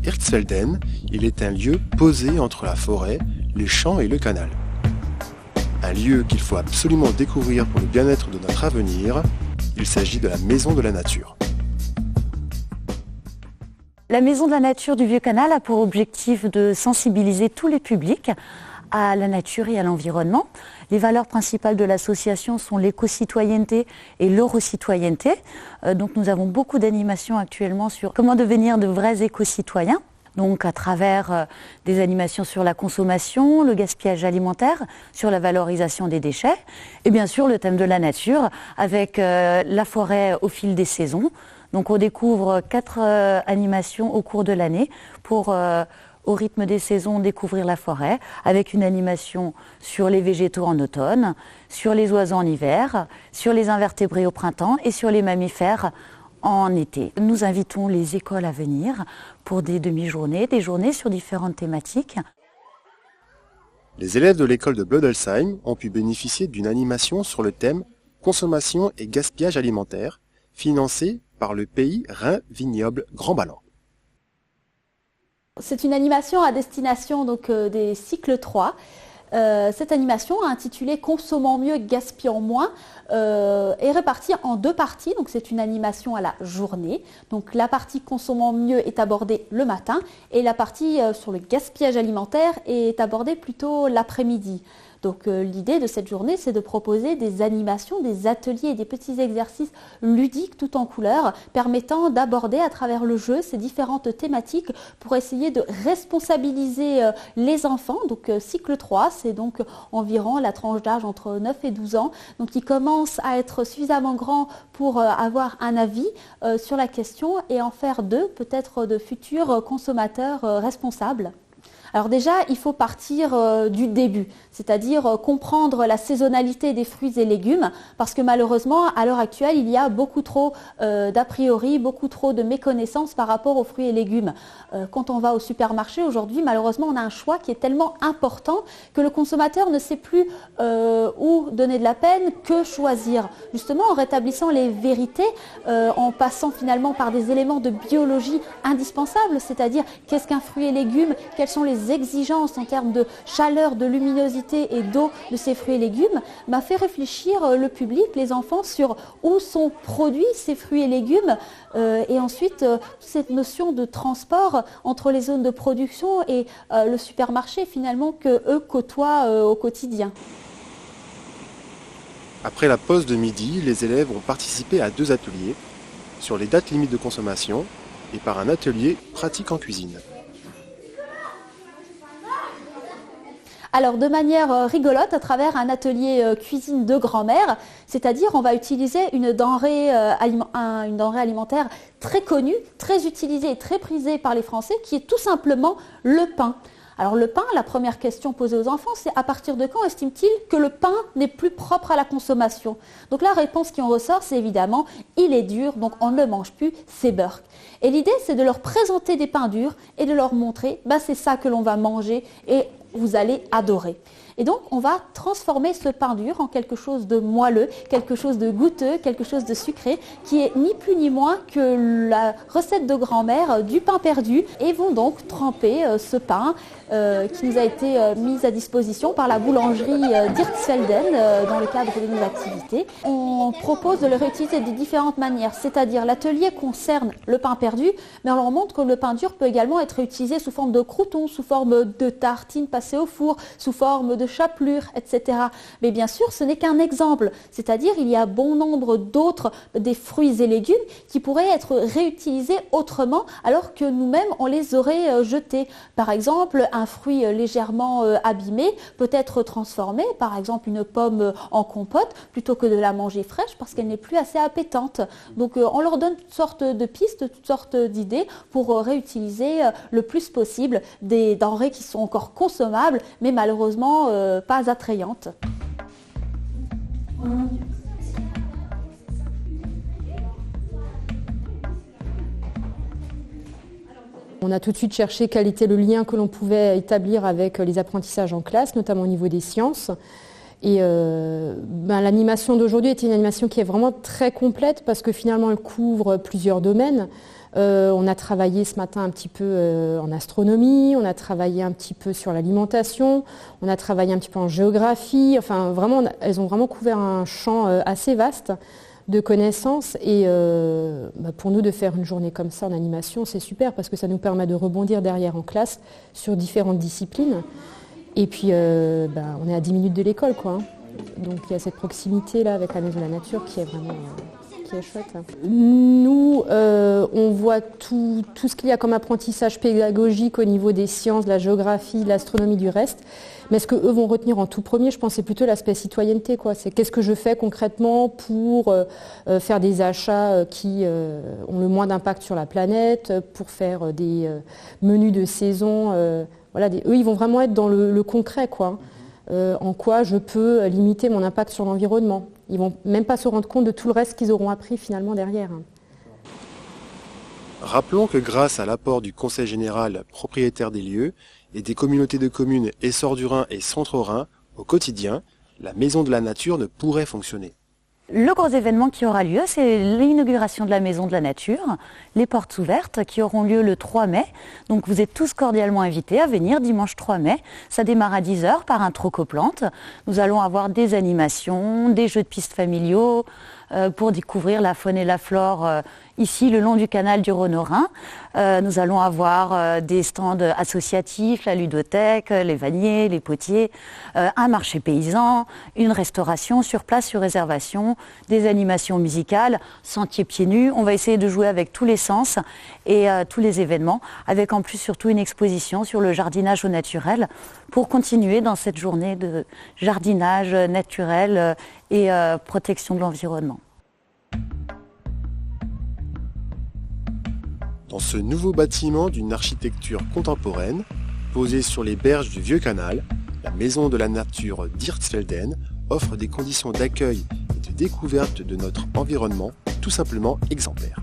Hirtsfelden, il est un lieu posé entre la forêt, les champs et le canal. Un lieu qu'il faut absolument découvrir pour le bien-être de notre avenir. Il s'agit de la Maison de la Nature. La Maison de la Nature du Vieux-Canal a pour objectif de sensibiliser tous les publics à la nature et à l'environnement. Les valeurs principales de l'association sont l'éco-citoyenneté et l'euro-citoyenneté. Donc nous avons beaucoup d'animations actuellement sur comment devenir de vrais éco-citoyens. Donc à travers des animations sur la consommation, le gaspillage alimentaire, sur la valorisation des déchets et bien sûr le thème de la nature avec la forêt au fil des saisons. Donc on découvre 4 animations au cours de l'année pour au rythme des saisons, découvrir la forêt, avec une animation sur les végétaux en automne, sur les oiseaux en hiver, sur les invertébrés au printemps et sur les mammifères en été. Nous invitons les écoles à venir pour des demi-journées, des journées sur différentes thématiques. Les élèves de l'école de Bloedelsheim ont pu bénéficier d'une animation sur le thème « Consommation et gaspillage alimentaire » financée par le pays Rhin Vignoble Grand-Ballon. C'est une animation à destination des cycles 3. Cette animation, intitulée « Consommons mieux, gaspillons moins », est répartie en 2 parties. Donc c'est une animation à la journée. Donc la partie « Consommons mieux » est abordée le matin et la partie sur le gaspillage alimentaire est abordée plutôt l'après-midi. Donc l'idée de cette journée, c'est de proposer des animations, des ateliers et des petits exercices ludiques tout en couleurs, permettant d'aborder à travers le jeu ces différentes thématiques pour essayer de responsabiliser les enfants. Donc cycle 3, c'est donc environ la tranche d'âge entre 9 et 12 ans, donc ils commencent à être suffisamment grands pour avoir un avis sur la question et en faire d'eux peut-être de futurs consommateurs responsables. Alors déjà, il faut partir du début, c'est-à-dire comprendre la saisonnalité des fruits et légumes, parce que malheureusement, à l'heure actuelle, il y a beaucoup trop d'a priori, beaucoup trop de méconnaissances par rapport aux fruits et légumes. Quand on va au supermarché aujourd'hui, malheureusement, on a un choix qui est tellement important que le consommateur ne sait plus où donner de la peine, que choisir. Justement, en rétablissant les vérités, en passant finalement par des éléments de biologie indispensables, c'est-à-dire qu'est-ce qu'un fruit et légumes, quels sont les exigences en termes de chaleur, de luminosité et d'eau de ces fruits et légumes, m'a fait réfléchir le public, les enfants, sur où sont produits ces fruits et légumes et ensuite cette notion de transport entre les zones de production et le supermarché finalement que eux côtoient au quotidien. Après la pause de midi, les élèves ont participé à 2 ateliers sur les dates limites de consommation et par un atelier pratique en cuisine. Alors de manière rigolote, à travers un atelier cuisine de grand-mère, c'est-à-dire on va utiliser une denrée alimentaire très connue, très utilisée et très prisée par les Français, qui est tout simplement le pain. Alors le pain, la première question posée aux enfants, c'est à partir de quand estime-t-il que le pain n'est plus propre à la consommation? Donc la réponse qui en ressort, c'est évidemment, il est dur, donc on ne le mange plus, c'est Burke. Et l'idée, c'est de leur présenter des pains durs et de leur montrer, c'est ça que l'on va manger et vous allez adorer. Et donc, on va transformer ce pain dur en quelque chose de moelleux, quelque chose de goûteux, quelque chose de sucré, qui est ni plus ni moins que la recette de grand-mère du pain perdu. Et vont donc tremper ce pain qui nous a été mis à disposition par la boulangerie d'Hirtsfelden dans le cadre de nos activités. On propose de le réutiliser de différentes manières, c'est-à-dire l'atelier concerne le pain perdu, mais on leur montre que le pain dur peut également être utilisé sous forme de croûtons, sous forme de tartines passées au four, sous forme de chapelure, etc. Mais bien sûr, ce n'est qu'un exemple, c'est-à-dire il y a bon nombre d'autres, des fruits et légumes qui pourraient être réutilisés autrement alors que nous-mêmes on les aurait jetés. Par exemple, un fruit légèrement abîmé peut être transformé, par exemple une pomme en compote, plutôt que de la manger fraîche parce qu'elle n'est plus assez appétante. Donc on leur donne toutes sortes de pistes, toutes sortes d'idées pour réutiliser le plus possible des denrées qui sont encore consommables, mais malheureusement pas attrayantes. On a tout de suite cherché quel était le lien que l'on pouvait établir avec les apprentissages en classe, notamment au niveau des sciences. Et l'animation d'aujourd'hui était une animation qui est vraiment très complète parce que finalement elle couvre plusieurs domaines. On a travaillé ce matin un petit peu en astronomie, on a travaillé un petit peu sur l'alimentation, on a travaillé un petit peu en géographie. Enfin, vraiment, elles ont vraiment couvert un champ assez vaste de connaissances. Et pour nous, de faire une journée comme ça en animation, c'est super parce que ça nous permet de rebondir derrière en classe sur différentes disciplines. Et puis, on est à 10 minutes de l'école, quoi. Donc, il y a cette proximité-là avec la Maison de la Nature qui est vraiment... qui est chouette. Nous, on voit tout ce qu'il y a comme apprentissage pédagogique au niveau des sciences, de la géographie, de l'astronomie, du reste. Mais ce qu'eux vont retenir en tout premier, je pense, c'est plutôt l'aspect citoyenneté, quoi. C'est qu'est-ce que je fais concrètement pour faire des achats qui ont le moins d'impact sur la planète, pour faire des menus de saison. Eux, ils vont vraiment être dans le concret, quoi. En quoi je peux limiter mon impact sur l'environnement. Ils ne vont même pas se rendre compte de tout le reste qu'ils auront appris finalement derrière. Rappelons que grâce à l'apport du Conseil général propriétaire des lieux et des communautés de communes Essor du Rhin et Centre-Rhin, au quotidien, la Maison de la Nature ne pourrait fonctionner. Le gros événement qui aura lieu, c'est l'inauguration de la Maison de la Nature, les portes ouvertes qui auront lieu le 3 mai. Donc vous êtes tous cordialement invités à venir dimanche 3 mai. Ça démarre à 10h par un troc-aux-plantes. Nous allons avoir des animations, des jeux de pistes familiaux pour découvrir la faune et la flore ici le long du canal du Rhône au Rhin. Nous allons avoir des stands associatifs, la ludothèque, les vanniers, les potiers, un marché paysan, une restauration sur place sur réservation, des animations musicales, sentiers pieds nus. On va essayer de jouer avec tous les sens et tous les événements, avec en plus surtout une exposition sur le jardinage au naturel pour continuer dans cette journée de jardinage naturel et protection de l'environnement. Dans ce nouveau bâtiment d'une architecture contemporaine, posé sur les berges du Vieux Canal, la Maison de la Nature d'Hirtsfelden offre des conditions d'accueil et de découverte de notre environnement tout simplement exemplaires.